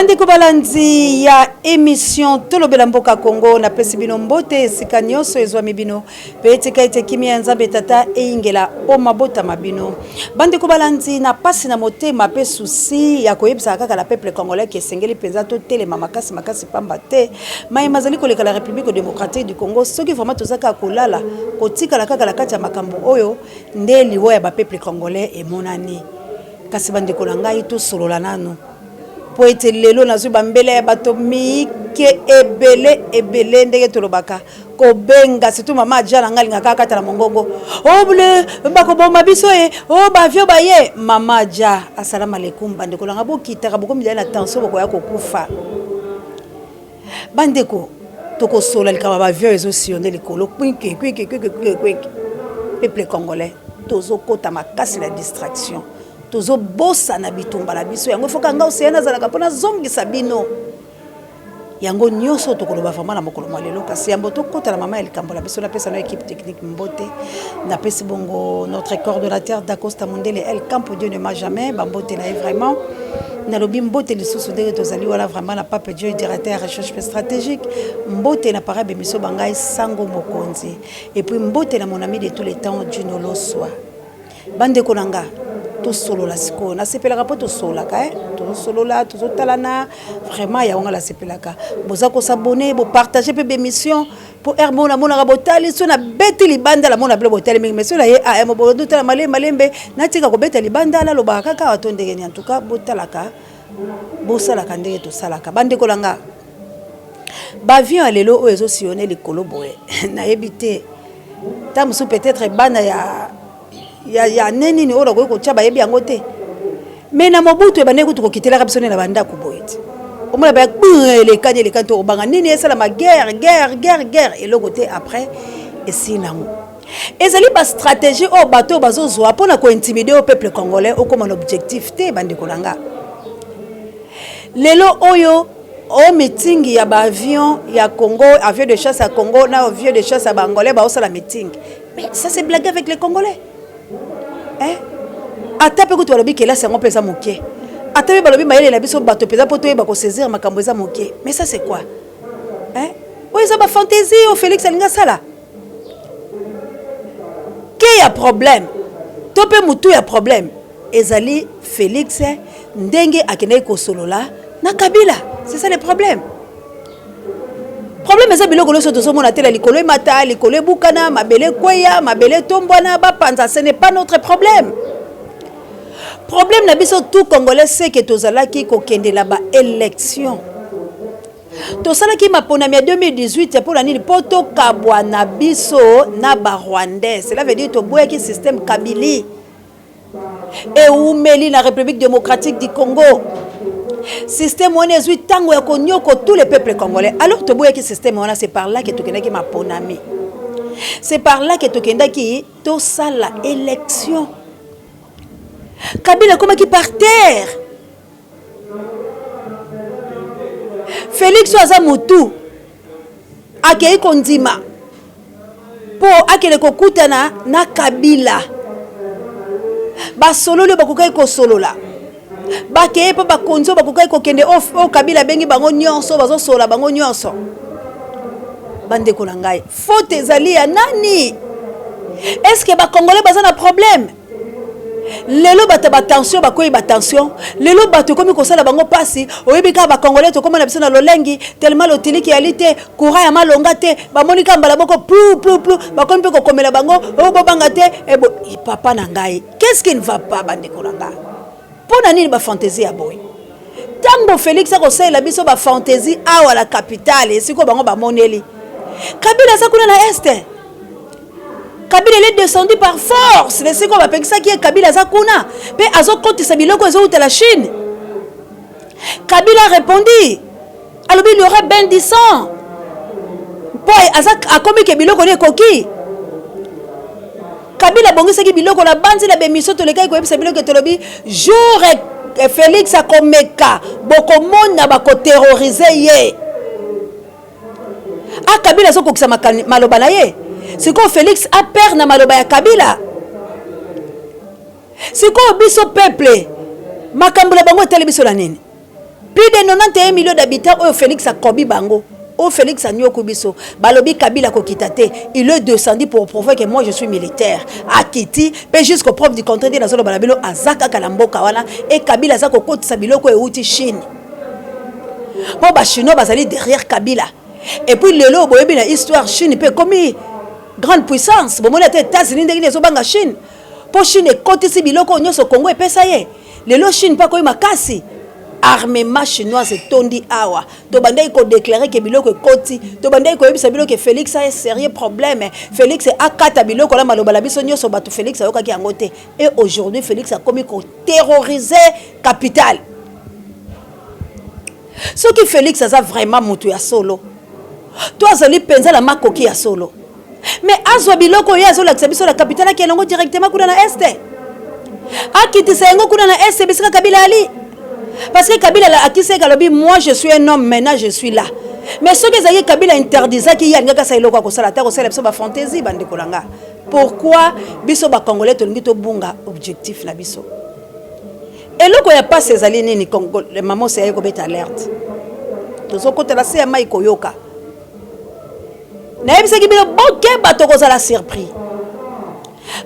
Bande Kobalanzi ya émission Tolobela Mboka Congo na pesi bino mbote sika nyonso ezwami bino petika ete kimia nzambe tata eingela o mabota mabino. Bande Kobalanzi na pasi na motema pe souci ya koyebisa kaka la peuple congolais qui esengeli penza to telema makasi pamba te mai mazali koleka la République démocratique du Congo soki vraiment tozaka kolala kotika la kaka la kati ya makambo oyo nde liwo ya ba peuple congolais emonani kasi bande kolanga ito solola nanu po ete lelo nazu bambele ya bato mike ebele ndenge tolobaka ko benga surtout mama jana ngali ngaka kata na mongongo o bule bako bomba biso e o bavio baye mama ja assalamu alaikum bande kolanga bokita ka bokomi na tension boko ya kokufa bandeko toko sola likaba bavio ezo sionner likolo kwinke peuple congolais tozo kota makasi la distraction tozo bossa na bitumba la biso yango foka nga osena zalaka pona zongi sabino yango nyoso tokoloba vraiment na mokolo malelo kasi yambo tokota la mama elikambola biso na pesa na équipe technique mbote na pesi bongo notre coordonnateur d'Acosta Mondele El Campo Dieu ne m'a jamais bambote na vraiment na lobi mbote lisusu ndenge tozali wala vraiment na Pape Dieu directeur recherche stratégique mbote na parabe miso bangai sango mokonzi et puis mbote na mon ami de tous les temps Juno Loswa bande konanga to solo la siko na sepelaka po to solaka to solo la to talana vraiment ya onga la sepelaka boza ko s'abonner bo partager pe émission pour hermo na mona botali so na beti libanda la mona blo botali mais so la ye a mo bo dutala malembe na tika ko beta libanda la loba kaka watondege ni en tout cas botalaka bo salaka ndenge to salaka bande kolanga ba vion alelo o ezo sionner likolo boye na ebité tam sou peut-être bana ya neni ni ora ko tshaba yebi yango te mais na mobutu ebane ko tukokitela kabisone na banda ku boyeti omona ba le kanto banga nini esala ma guerre et le côté après et sinango ezali ba stratégie o bato bazozwa pona ko intimider au peuple congolais au comme un objectif te bande kolanga lelo oyo au meeting ya ba avion ya Congo avion de chasse à Congo na avion de chasse à Bangolais ba osala meeting mais ça c'est blague avec les Congolais. Atape ko to lobi ke la sango pesa moké atape balobi mayele la biso bato pesa poto ba ko saisir makambo za moké mais ça c'est quoi oui ça ba fantaisie au Félix alinga sala que y a problème tope mutu ya problème ezali Félix ndenge akene ko solola na Kabila c'est ça le problème est biloko loso to somona tela likolo mata likolo bukana mabele kweya mabele tombwana ba panza ce n'est pas notre problème na biso tout congolais c'est que tozalaki ko kende la ba élection to salaki mapona mi 2018 pour la nini poto kabwana biso na ba rwandais cela veut dire to boyaki système kabili et umeli na République démocratique du Congo système on est huit tango ya konyoko tous les peuples congolais alors to boya ki système on a c'est par là que to kendaki maponami c'est par là que to kendaki to sala élection Kabila comme qui par terre Félix Wazamutu akei kondima po akele kokutana na Kabila ba solo le bakokai ko solo la bakeye pa bakonzo bakokai kokende o Kabila bengi bango nyonso bazo sola bango nyonso bande ko ngai faute ezali ya nani est-ce que ba congolais baza na problème lelo bata ba tension bakoyi ba tension lelo bato komi ko sala bango pasi oyebika ba congolais to koma na biso na lolengi tellement lotiliki yalité courant ya malonga te ba monika mbala moko plou bakomi pe ko komela bango o bobanga te e bo papa na ngai qu'est-ce qui ne va pas bande ko ngai pona nini ba fantaisie ya boy tango Félix a conseillé la biso ba fantaisie awa la capitale siko bango ba moneli Kabila sa kuna na este Kabila est descendu par force les siko ba pekisa ki Kabila za kuna pe azo kotisa biloko ezo uta la Chine Kabila a répondu alors il y aura ben 10 ans boy azak akomi ke biloko ne koki Kabila bongisaki biloko la banzi la bemiso to lekai ko yebisa biloko tolobi jour Félix a komeka boko mona ba ko terroriser ye a Kabila so kokisa maloba na ye siko Félix a peur na maloba ya Kabila siko biso peuple makambo la bango tele biso la nini Plus de 91 millions d'habitants, au Félix a kobi bango. Au Félix a nyoku biso. Balobi Kabila kokitate. Il est descendu pour prouver que moi je suis militaire. Akiti, mais jusqu'au preuve du contraire de la zone balabilo azaka kalamboka wana et Kabila zako koti sabiloko e uti Chine. Bon ba chinois bazali derrière Kabila. Et puis lelo boyebi na histoire Chine peut comme grande puissance. Bon mona États-Unis ndenge zo banga Chine. Po Chine koti si biloko nyoso Congo e pesa ye. Lelo Chine pa ko makasi. Armement chinoise tondi awa to bandai ko déclarer que biloko koti to bandai ko yebisa biloko que Félix a un sérieux problème. Félix a kata biloko la malobala biso nyoso batu Félix a okaki angote et aujourd'hui Félix a commis ko terroriser capitale. Ce qui Félix a vraiment mutu ya solo. Toi zali penza la makoki ya solo. Mais azwa biloko ya zo la biso la capitale qui elongo directement kuna na este. Akiti sayengo kuna na este bisika Kabila ali. Parce que Kabila a qui sait que moi je suis un homme, maintenant je suis là. Mais ce que Kabila interdisait qu'il y a un ça iloko ko sala terre c'est la fantaisie bande kolanga. Pourquoi biso ba congolais to ngito bunga objectif na biso. Et loko ya pas ces alliés ni Congo les mamans c'est ko beta alerte. To so côté la CMA ko yoka. Na yebisa ki bilo boke bato ko sala surpris.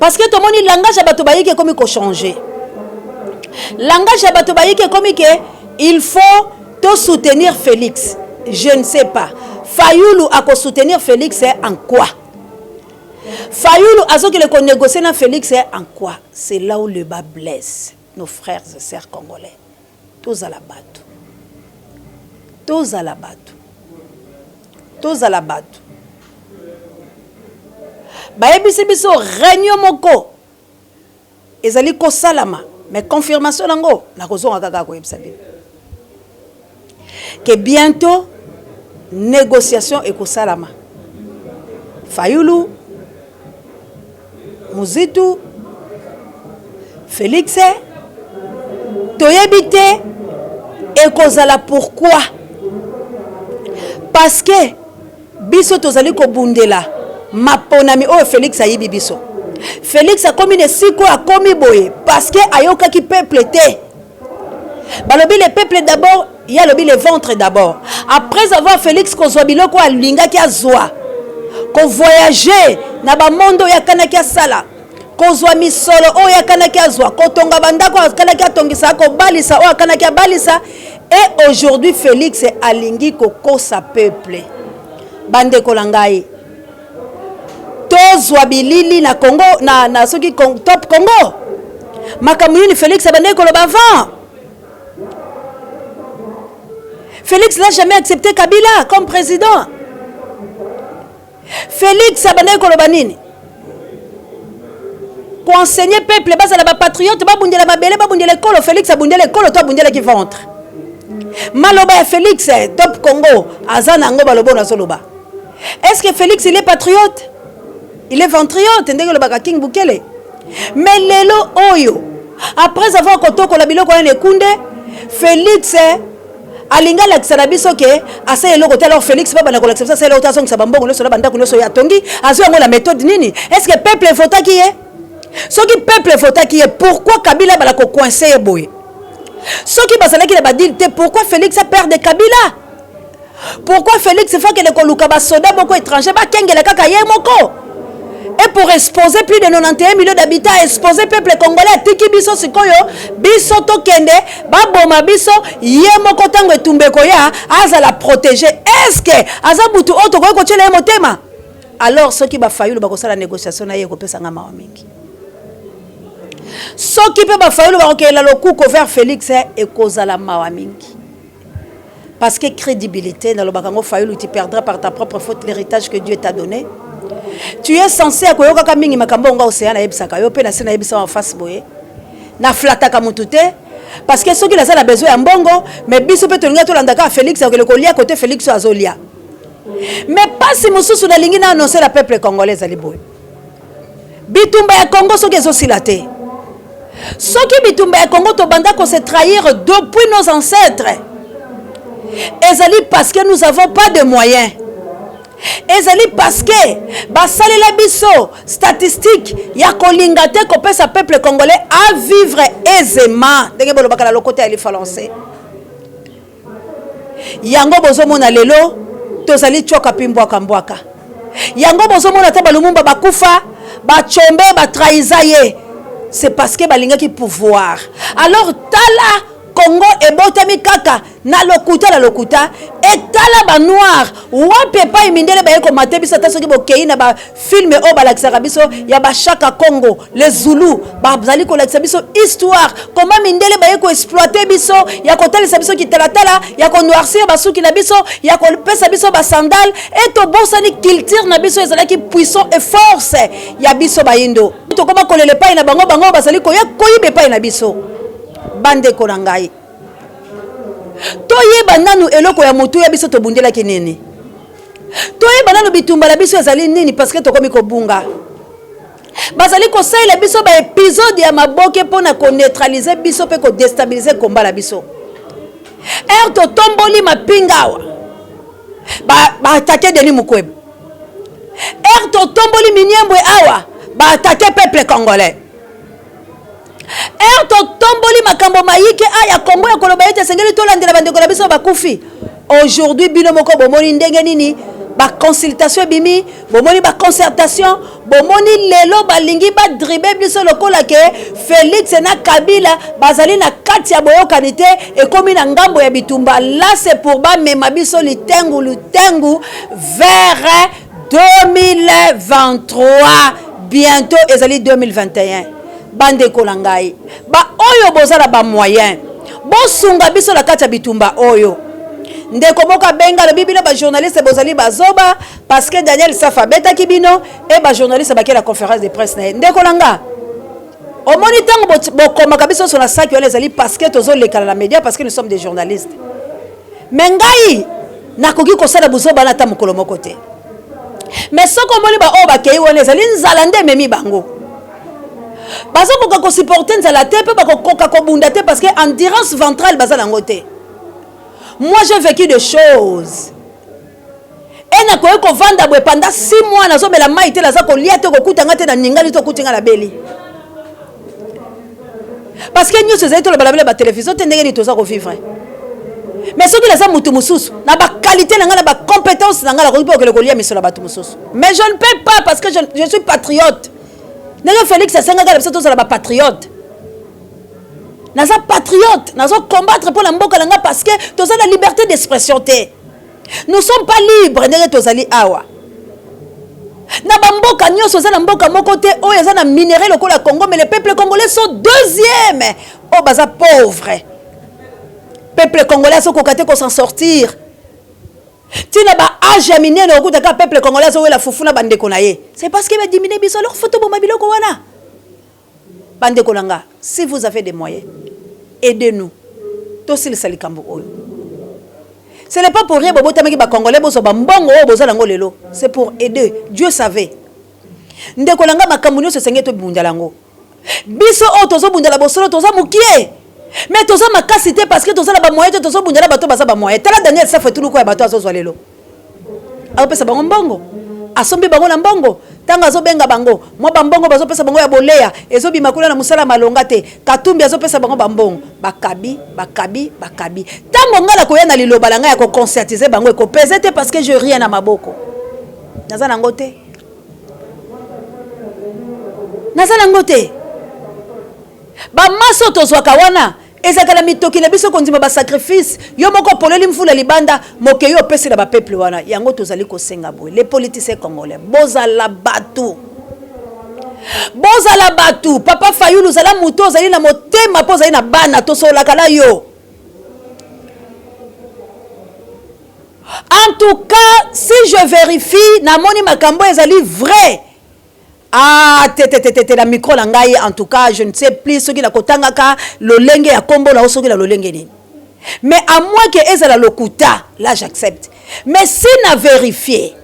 Parce que tout le monde langage bato ba yike comme ko changer. Langage à Batobaï qui est comme que il faut te soutenir Félix. Je ne sais pas. Fayoulou a soutenir Félix c'est en quoi? Fayoulou a ce qu'il a négocié avec Félix c'est en quoi? C'est là où le bas blesse nos frères et sœurs congolais. Tous à la batte. Tous à la batte. Tous à la batte. Baébisi biso réunion moko. Ezali ko salama. Mais confirmation nango na kozonga kaka ko yebsabi que bientôt négociation et kosalama Fayoulou Muzitu Félix toyebite et kozala pourquoi parce que biso tozali ko bundela maponami o Félix ayibi biso Félix a commis des siko a commis boye parce que ayoka qui peuple était. Balobi le peuple d'abord, il y a le ventre d'abord. Après avoir Félix ko zobiloko a linga ki azwa. Ko voyager na ba mondo ya kana ki sala. Ko zwa misolo o ya kana ki azwa. Ko tonga bandako kana ki tongisa ko balisa o kana ki balisa et aujourd'hui Félix est alingi ko kosa peuple. Bande ko langai. Tozwa bilili na Congo na soki top Congo makamuni Félix abandé ko loba avant. Félix n'a jamais accepté Kabila comme président. Félix abandé ko loba nini ko enseigner peuple basa la patriote ba bundela mabele ba bundela ekolo. Félix abundela ekolo to bundela ki ventre maloba ya Félix top Congo azana ngo balobo na soloba. Est-ce que Félix il est patriote? Il est ventriote, ndenge le baka King Bukele. Mais lelo oyo, après avoir kotoko la biloko ya nekunde, Félix alinga la ksanabiso ke asa eloko alors Félix pas bana ko l'accepter ça eloko taso nsabambongo le sola banda ko so ya tongi, azo ngo la méthode nini? Est-ce que peuple vota qui est? Ce qui peuple vota qui est pourquoi Kabila bala ko coincer boy? Ce qui basala ki ba dire pourquoi Félix a perdu Kabila? Pourquoi Félix fait que le koluka ba soda boko étranger ba kengela kaka ye moko? Et pour exposer plus de 91 millions d'habitants, exposer le peuple congolais, tiki biso sikoyo, biso to kende, baboma biso, yemo kotango etumbeko ya, aza la protéger. Est-ce que aza butu oto ko chele motema? Alors ceux qui ba fayulu ba kosala négociation na ye ko pesa nga mawa mingi. Ceux qui pe ba fayulu ba kokela lokuko vers Félix et kozala mawa mingi. Parce que crédibilité dans le bakango fayulu tu perdras par ta propre faute l'héritage que Dieu t'a donné. Tu es censé akoyoka ka mingi makambo nga océana yebisaka yo pe na sena yebisa en face boye na flataka mutute parce que ceux qui la besoin ya mbongo mais biso pe tolinga to landaka Félix akele ko lia côté Félix azolia mais pas si mususu na lingi na annoncer la peuple congolais ali boye bitumba ya Congo soki ezosilate soki bitumba ya Congo to banda ko se trahir depuis nos ancêtres ezali parce que nous avons pas de moyens. Ezali parce que basalela biso statistique ya kolingate ko pesa peuple congolais à vivre aisément. Ndenge bolo bakala lokote ali français. yango bozomona lelo tozali tchoka pimbwaka mbwaka yango bozomona ta balumumba bakufa bachombe batrahisa ye c'est parce que balingaki pouvoir alors tala Congo ebotami kaka na lokuta etala ba noir wape pa imindele ba yeko matebiso ta soki bokei na ba film o balakisaka biso ya ba Chaka Congo les Zulu ba zali ko lakisa biso histoire comment mindele ba yeko exploiter biso ya kotalisa biso kitalatala ya ko noircir basuki na biso ya ko pesa biso ba sandal et to bosani culture na biso ezalaki puissant et force ya biso ba indo to koma kolele pa na bango basali ko ya koyibe pa na biso bande ko ngai toyeba nanu eloko ya motu ya biso to bundela kinene toyeba nanu bitumba la biso ezali nini parce que tokomi ko bunga bazali ko saila biso ba épisode ya maboke pona ko neutraliser biso pe ko déstabiliser combat la biso to tomboli mapingawa ba attaquer Denis Mukwege to tomboli Miniembwe awa ba attaquer peuple congolais to tomboli makambo maïke aya Congo ya koloba ete sengeli to landela bandeko na biso bakufi aujourd'hui bino moko bomoni ndenge nini ba consultation bimi bomoni ba concertation bomoni lelo balingi ba dribe biso lokola ke Félix na Kabila bazali na kati ya boyokani te ekomi na ngambo ya bitumba là c'est pour ba mema biso litengu vers 2023 bientôt ezali 2021 bande kolangai ba oyo bozala ba moyen bosunga biso la kati ya bitumba oyo ndeko boka benga le bibino ba journaliste bozali bazoba parce que Daniel Safa beta kibino et ba journaliste ba la conférence de presse na ndeko langa au moniteur bokoma kabiso sur la sac yo les ali parce que tozo lekala la média parce que nous sommes des journalistes mais ngai nakoki ko sala buzoba na ta mokolo moko te mais soko moni ba o ba kei wona ezali nzalande memi bango bazo ko supporter nzala te pe ba ko bunda te parce que endurance ventrale bazala ngote. Moi j'ai vécu des choses et na ko vanda bwe pendant 6 mois nazo mela mai te laza ko lia te ko kutanga te na ningali to kutinga la beli parce que nous ces to la balabela ba télévision te ndenge ni toza ko vivre mais ce qui laza mutu mususu na ba qualité na ngala ba compétence na ngala ko ipo ko lia miso la ba mususu mais je ne peux pas parce que je suis patriote. N'est-ce Félix a 5 ans de tous la patriote. Naza patriote, naza combattre pour la mboka langa parce que tu as la liberté d'expression. Nous ne sommes pas libres n'est-ce tozali awa. Na bamboka nyoso za na mboka moko te o yaza na minerai lokola Congo mais les peuples congolais sont deuxième au baza pauvre. Peuple congolais sont kokate ko s'en sortir. Tina ba âge minier no kutaka peuple congolais so la fufuna bande konaye c'est parce que ba diminuer biso leur photo bo mabilo ko wana bande kolanga si vous avez des moyens aidez-nous tosil salikambo oyo ce n'est pas pour rien bobo tamaki ba congolais bo so ba mbongo o bozala ngo lelo c'est pour aider Dieu savait ndeko langa makambo nyo so senge to bundala ngo biso o tozo bundala bosolo toza mukie mais toza makasité parce que toza la ba moyen tozo bundala bato baza ba moyen tala Daniel Safa tout ko ya bato azo lelo apesa bango mbongo asombi bango na mbongo tanga azo benga bango mo bambongo bazo pesa bango ya boleya ezo bimakula na musala malonga te katumbi azo pesa bango bambongo bakabi tango ngala ko yana liloba langa ya ko concertiser bango ko peser te parce que je rien na maboko naza nango te ba maso tozwaka wana ezakala mitoki na biso kondima ba sacrifice yo moko poleli mfula libanda moke yo pesi na ba peuple wana yango tozali ko senga boy les politiciens congolais bozala batu papa Fayulu zala muto zali na motema po zali na bana to sola kala yo en tout cas si je vérifie na moni makambo ezali vrai. Ah, la micro langai en tout cas, je ne sais plus ce qui la kotanga ka lolenge ya kombo la osoki la lolenge ni. Mais à moins que ezala lokuta, là j'accepte. Mais si na vérifié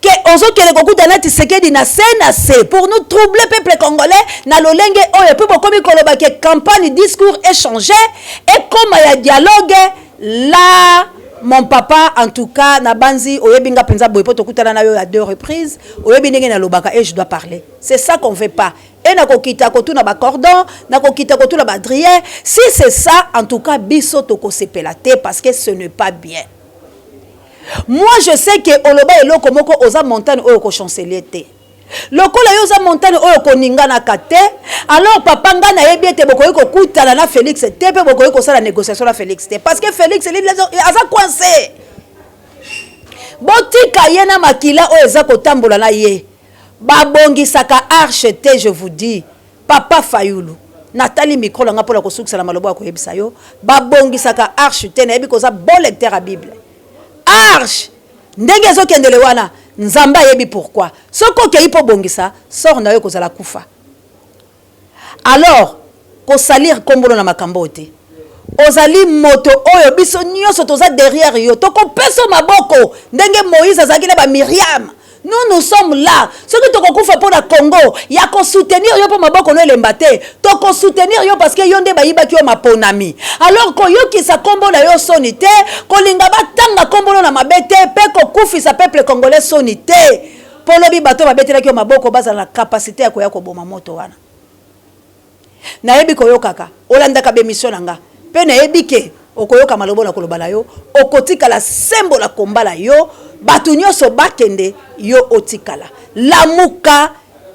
que ozo ke le kokuta na tisekedi na c'est pour nous troubler peuple congolais na lolenge oyo pe bokomi koloba ke campagne discours échangé et comme il y a dialogue là. Mon papa, en tout cas, na banzi, oyebinga penza boy poto kutana na yo à 2 reprises, oyebi ndenge na lobaka et je dois parler. C'est ça qu'on veut pas. et na kokita kotuna ba cordon na kokita kotuna ba drier. Si c'est ça, en tout cas biso toko sepelate parce que ce n'est pas bien. Moi je sais que oloba eloko moko oza montagne oyo ko chancelier te. Lokola yoza montagne oyo ko ningana kate, alors papa nga na yebi ete bokoyi ko kutana na Félix te pe bokoyi ko sala négociation na Félix te parce que Félix il aza coincé. Botika yena makila oyo eza kotambola na ye. Babongisaka arche te, je vous dis. Papa Fayulu. Nathalie micro langa pour la construction la malobo ko yebisa yo. Babongisaka arche te na yebi koza bon lecteur à Bible. Arche. Ndenge zo kendele wana. Nzamba yebi pourquoi. Soko ke ipo bongisa sort na yo kozala kufa. Alors, ko salir kombolo na makambo te. Ozali moto oyo biso nyoso toza derrière yo. Toko peso maboko. Ndenge Moïse azaki na ba Myriam. Nous sommes là. Ce que tu as fait pour le Congo, il y a qu'on soutenir yo pour maboko no lembate. Tu as soutenir yo parce que yonde ba yiba ki yo maponami. Alors ko yo ki sa kombo na yo sonité, ko linga ba tanga kombo na mabete pe ko kufi sa peuple congolais sonité. Pour lobi bato mabete la ki yo maboko baza la capacité ya ko ya ko boma moto wana. Na yebi ko yo kaka, olanda ka be mission nga. Pe na yebi ke okoyoka malobo na kolobala yo, okotika la sembo la kombala yo. Batu nyoso bakende yo otikala. Lamuka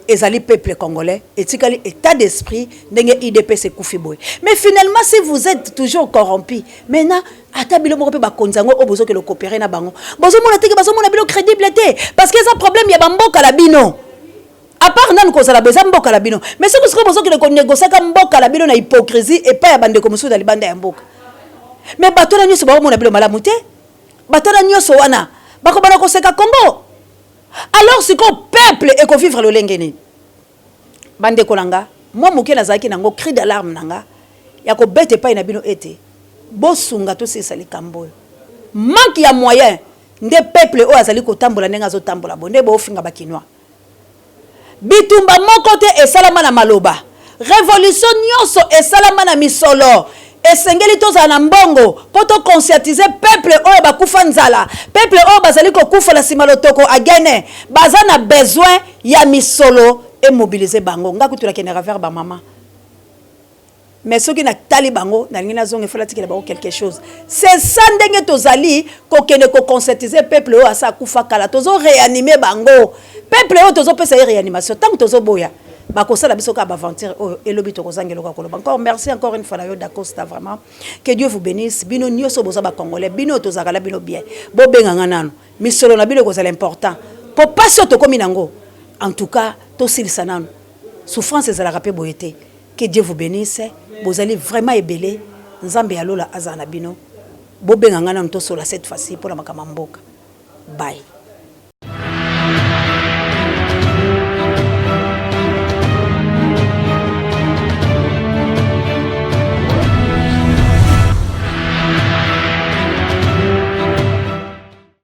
ezali peuple congolais, etikali état d'esprit ndenge IDPC kufiboy. Mais finalement si vous êtes toujours corrompu, maintenant atabilo moko pe bakonzango obozo ke le coopérer na bango. Bozo mona teke bazo mona bilo crédibilité parce que ça problème ya bamboka la bino. À part nan ko sala beza mboka la bino. Mais c'est que ce bozo ke le négocier ka mboka la bino na hypocrisie et pas ya bande comme sous dans bande ya mboka. Mais bato na nyoso ba mona bilo malamu te. Bato na nyoso wana bako bana koseka Congo. Alors si ko peuple et ko vivre le lengeni. Bande kolanga, moi moké nazaki nango cri d'alarme nanga. Ya ko bete pa ina bino ete. Bosunga to se sali kambo. Manque ya moyen nde peuple o azali ko tambola nenga zo tambola bonde bo finga bakinwa. Bitumba moko te esalama na maloba. Révolution nyonso esalama na misolo. Esengeli toza na mbongo poto conscientiser peuple oyo bakufa nzala, peuple oyo bazali ko kufa la simalotoko agene baza na besoin ya misolo et mobiliser bango nga kutula kenera vers ba mama. Mais ceux qui na tali bango na ngina zonge fala tikela bango quelque chose. C'est ça ndenge tozali ko kene ko conscientiser peuple oyo asa kufa kala tozo réanimer bango. Peuple oyo tozo pesa réanimation tant que tozo boya. Bakosa la biso ka aventure elobi to kozangelo ka koloba. Encore merci encore une fois la yo d'Acosta vraiment. Que Dieu vous bénisse. Bino nyoso boza ba congolais, bino to zakala bino bien. Bo benganga nanu. Misolo na bino ko c'est important. Pour pas so to komi nango. En tout cas, to silisa nanu. Souffrance ezala rapé boyete. Que Dieu vous bénisse. Bozali vraiment ebelé. Nzambe ya lola azana bino. Bo benganga nanu to sola cette fois-ci pour la makamamboka. Bye.